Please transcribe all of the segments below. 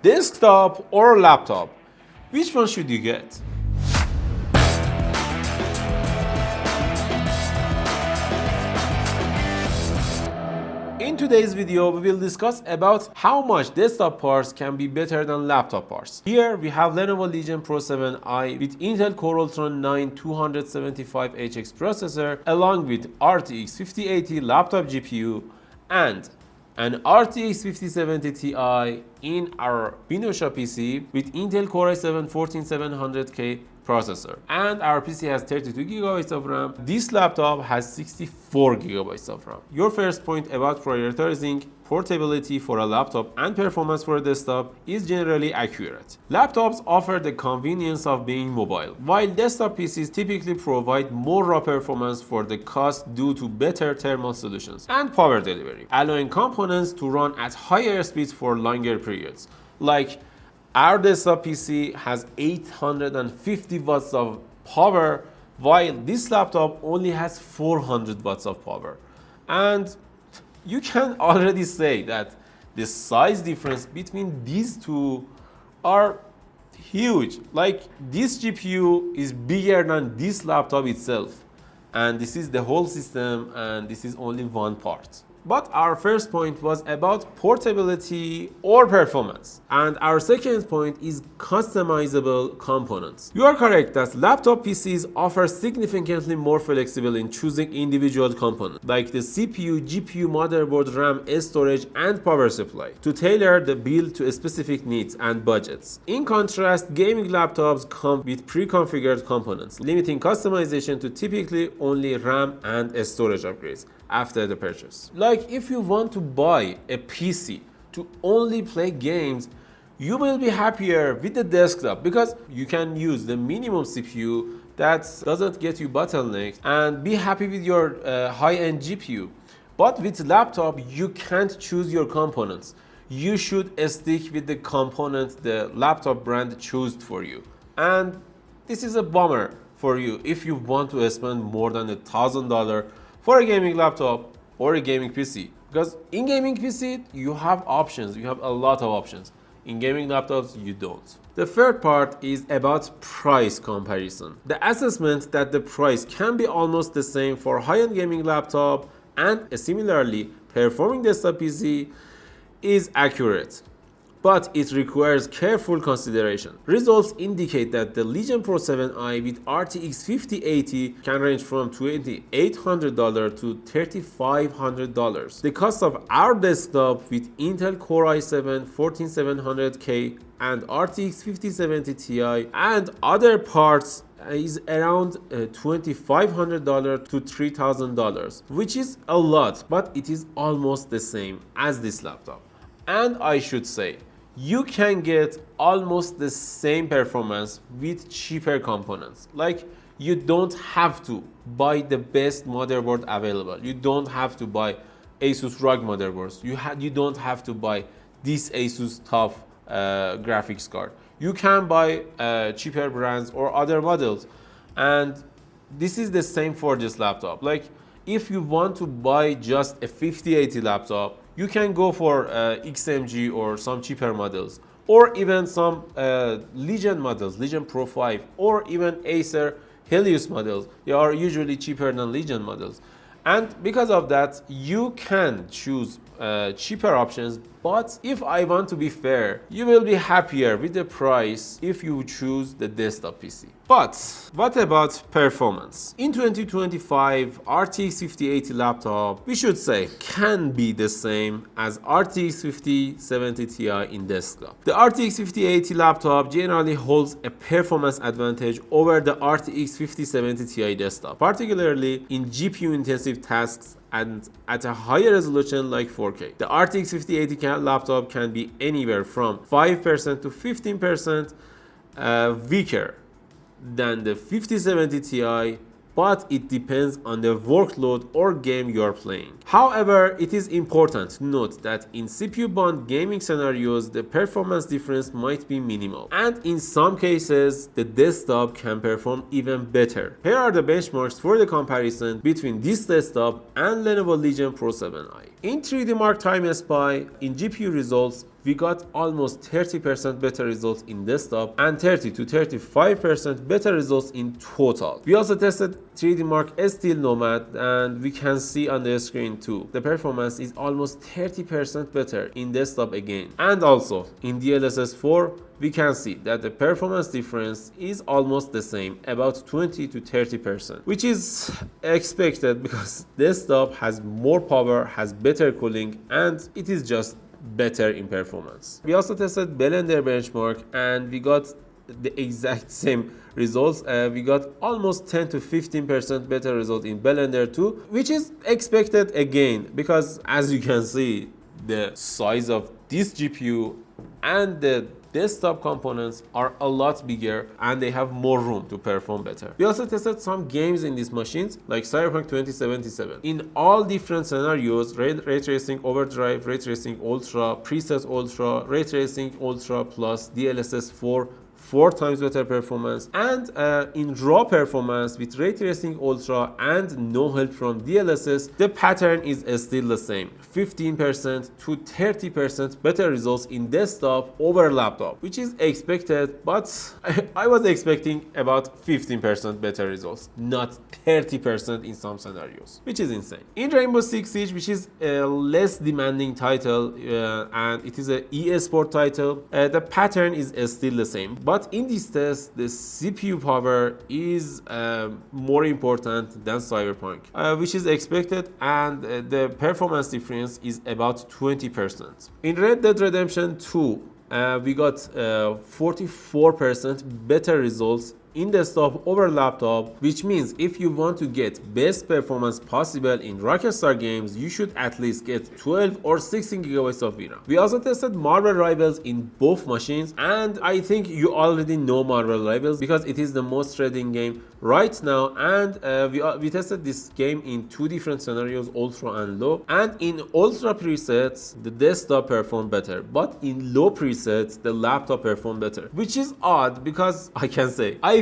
Desktop or laptop? Which one should you get? In today's video, we will discuss about how much desktop parts can be better than laptop parts. Here we have Lenovo Legion Pro 7i with Intel Core Ultra 9 275HX processor along with RTX 5080 laptop GPU and an RTX 5070 Ti in our Binotia PC with Intel Core i7 14700K processor. And our PC has 32GB of RAM. This laptop has 64GB of RAM. Your first point about prioritizing portability for a laptop and performance for a desktop is generally accurate. Laptops offer the convenience of being mobile, while desktop PCs typically provide more raw performance for the cost due to better thermal solutions and power delivery, allowing components to run at higher speeds for longer periods. Like our desktop PC has 850 watts of power, while this laptop only has 400 watts of power. And you can already say that the size difference between these two are huge. Like this GPU is bigger than this laptop itself. And this is the whole system and this is only one part. But our first point was about portability or performance. And our second point is customizable components. You are correct that laptop PCs offer significantly more flexibility in choosing individual components, like the CPU, GPU, motherboard, RAM, storage, and power supply, to tailor the build to specific needs and budgets. In contrast, gaming laptops come with pre-configured components, limiting customization to typically only RAM and storage upgrades after the purchase. Like if you want to buy a PC to only play games, you will be happier with the desktop because you can use the minimum CPU that doesn't get you bottlenecks and be happy with your high-end GPU. But with laptop, you can't choose your components. You should stick with the component the laptop brand chose for you. And this is a bummer for you if you want to spend more than $1,000 for a gaming laptop or a gaming PC. Because in gaming PC, you have options, you have a lot of options. In gaming laptops, you don't. The third part is about price comparison. The assessment that the price can be almost the same for high-end gaming laptop and a similarly performing desktop PC is accurate, but it requires careful consideration. Results indicate that the Legion Pro 7i with RTX 5080 can range from $2,800 to $3,500. The cost of our desktop with Intel Core i7 14700K and RTX 5070 Ti and other parts is around $2,500 to $3,000, which is a lot, but it is almost the same as this laptop. And I should say, you can get almost the same performance with cheaper components. Like you don't have to buy the best motherboard available. You don't have to buy Asus ROG motherboards. You don't have to buy this Asus TUF graphics card. You can buy cheaper brands or other models. And this is the same for this laptop. Like if you want to buy just a 5080 laptop, you can go for XMG or some cheaper models, or even some Legion models, Legion Pro 5, or even Acer Helios models. They are usually cheaper than Legion models. And because of that, you can choose cheaper options. But if I want to be fair, you will be happier with the price if you choose the desktop PC. But what about performance? In 2025, RTX 5080 laptop, we should say, can be the same as RTX 5070 Ti in desktop. The RTX 5080 laptop generally holds a performance advantage over the RTX 5070 Ti desktop, particularly in GPU-intensive tasks and at a higher resolution like 4K. The RTX 5080 laptop can be anywhere from 5% to 15% weaker than the 5070 Ti, but it depends on the workload or game you are playing. However, it is important to note that in CPU-bound gaming scenarios, the performance difference might be minimal, and in some cases, the desktop can perform even better. Here are the benchmarks for the comparison between this desktop and Lenovo Legion Pro 7i. In 3D Mark Time SPY, in GPU results, we got almost 30% better results in desktop and 30 to 35% better results in total. We also tested 3D Mark Steel Nomad, and we can see on the screen too, the performance is almost 30% better in desktop again. And also in DLSS 4, we can see that the performance difference is almost the same, about 20 to 30%, which is expected because desktop has more power, has better cooling, and it is just better in performance. We also tested Blender benchmark and we got the exact same results. We got almost 10 to 15% better result in Blender 2, which is expected again because as you can see, the size of this GPU and the desktop components are a lot bigger and they have more room to perform better. We also tested some games in these machines like Cyberpunk 2077 in all different scenarios: ray tracing overdrive, ray tracing ultra, preset ultra, ray tracing ultra plus, DLSS 4 times better performance, and in raw performance with ray tracing ultra and no help from DLSS, the pattern is still the same: 15% to 30% better results in desktop over laptop, which is expected, but I was expecting about 15% better results, not 30% in some scenarios, which is insane. In Rainbow Six Siege, which is a less demanding title and it is an e-sport title, the pattern is still the same, but in this test, the CPU power is more important than Cyberpunk, which is expected, and the performance difference is about 20%. In Red Dead Redemption 2, we got 44% better results in desktop over laptop, which means if you want to get best performance possible in Rockstar games, you should at least get 12 or 16 gigabytes of VRAM. We also tested Marvel Rivals in both machines, and I think you already know Marvel Rivals because it is the most trending game right now, and we tested this game in two different scenarios, ultra and low, and in ultra presets the desktop performed better, but in low presets the laptop performed better, which is odd because I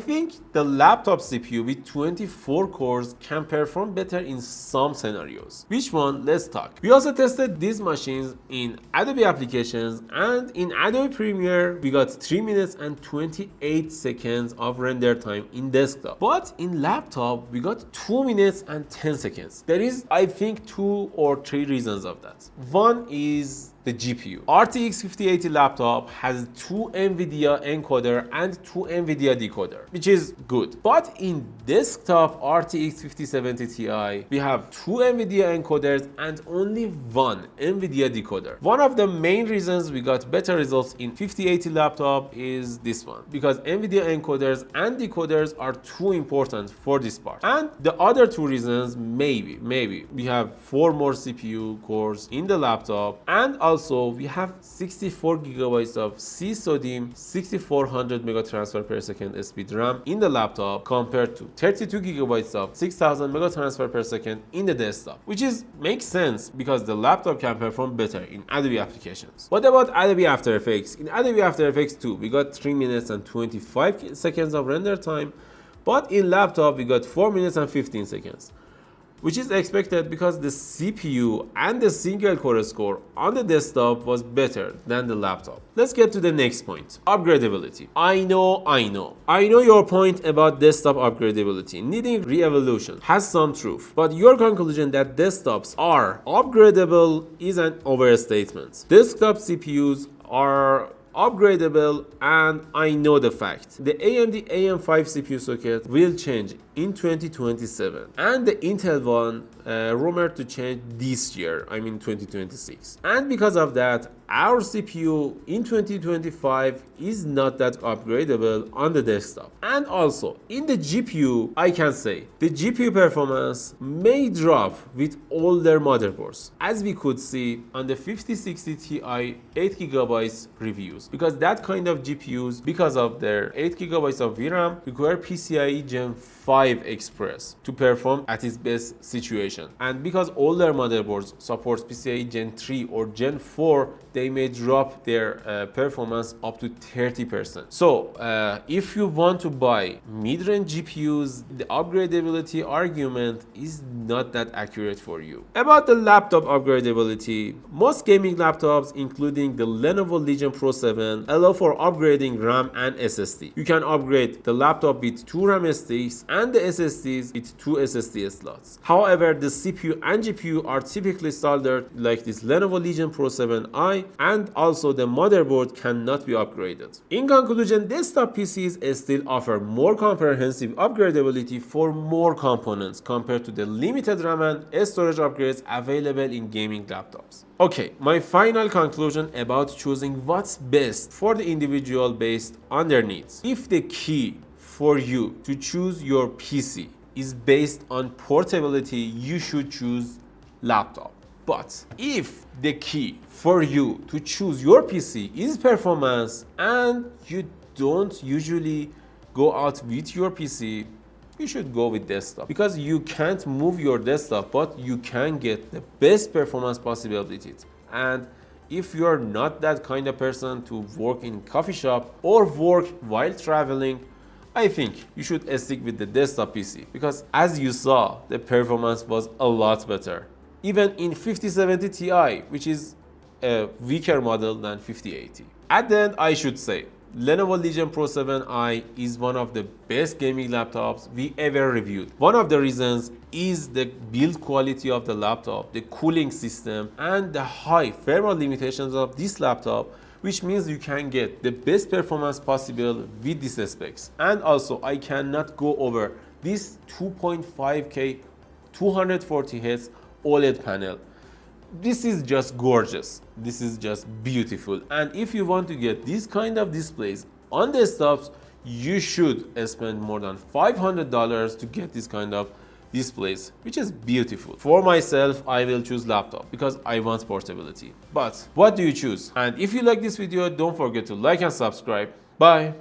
think the laptop CPU with 24 cores can perform better in some scenarios. Which one? Let's talk. We also tested these machines in Adobe applications, and in Adobe Premiere we got 3 minutes and 28 seconds of render time in desktop, but in laptop we got 2 minutes and 10 seconds. There is, I think, 2 or 3 reasons of that. One is the GPU. RTX 5080 laptop has 2 NVIDIA encoder and 2 NVIDIA decoder, which is good. But in desktop RTX 5070 Ti, we have 2 NVIDIA encoders and only 1 NVIDIA decoder. One of the main reasons we got better results in 5080 laptop is this one, because NVIDIA encoders and decoders are too important for this part. And the other 2 reasons, maybe we have 4 more CPU cores in the laptop, and also we have 64 gigabytes of C-SODIMM 6400 mega transfer per second speed RAM in the laptop compared to 32 gigabytes of 6000 mega transfer per second in the desktop, which makes sense because the laptop can perform better in Adobe applications. What about Adobe After Effects? In Adobe After Effects 2, we got 3 minutes and 25 seconds of render time, but in laptop we got 4 minutes and 15 seconds. Which is expected because the CPU and the single core score on the desktop was better than the laptop. Let's get to the next point, upgradability. I know your point about desktop upgradability needing re-evolution has some truth, but your conclusion that desktops are upgradable is an overstatement. Desktop CPUs are upgradable, and I know the fact. The AMD AM5 CPU socket will change in 2027, and the Intel one rumored to change this year, I mean 2026. And because of that, our CPU in 2025 is not that upgradable on the desktop. And also in the GPU, I can say the GPU performance may drop with older motherboards, as we could see on the 5060 Ti 8GB reviews, because that kind of GPUs, because of their 8GB of VRAM, require PCIe Gen 5 5 Express to perform at its best situation. And because older motherboards support PCIe Gen 3 or Gen 4, they may drop their performance up to 30%. So if you want to buy mid-range GPUs, the upgradability argument is not that accurate for you. About the laptop upgradability, most gaming laptops, including the Lenovo Legion Pro 7, allow for upgrading RAM and SSD. You can upgrade the laptop with 2 RAM SSDs and the SSDs with 2 SSD slots. However, the CPU and GPU are typically standard like this Lenovo Legion Pro 7i, and also the motherboard cannot be upgraded. In conclusion, desktop PCs still offer more comprehensive upgradability for more components compared to the limited RAM and storage upgrades available in gaming laptops. Okay, my final conclusion about choosing what's best for the individual based on their needs. If the key for you to choose your PC is based on portability, you should choose laptop. But if the key for you to choose your PC is performance and you don't usually go out with your PC, you should go with desktop, because you can't move your desktop, but you can get the best performance possible with it. And if you're not that kind of person to work in coffee shop or work while traveling, I think you should stick with the desktop PC, because as you saw, the performance was a lot better. Even in 5070 Ti, which is a weaker model than 5080. At the end, I should say, Lenovo Legion Pro 7i is one of the best gaming laptops we ever reviewed. One of the reasons is the build quality of the laptop, the cooling system, and the high thermal limitations of this laptop, which means you can get the best performance possible with these specs. And also, I cannot go over this 2.5K 240Hz OLED panel. This is just gorgeous. This is just beautiful. And if you want to get this kind of displays on desktops, you should spend more than $500 to get this kind of displays, which is beautiful. For myself, I will choose laptop because I want portability. But what do you choose? And if you like this video, don't forget to like and subscribe. Bye.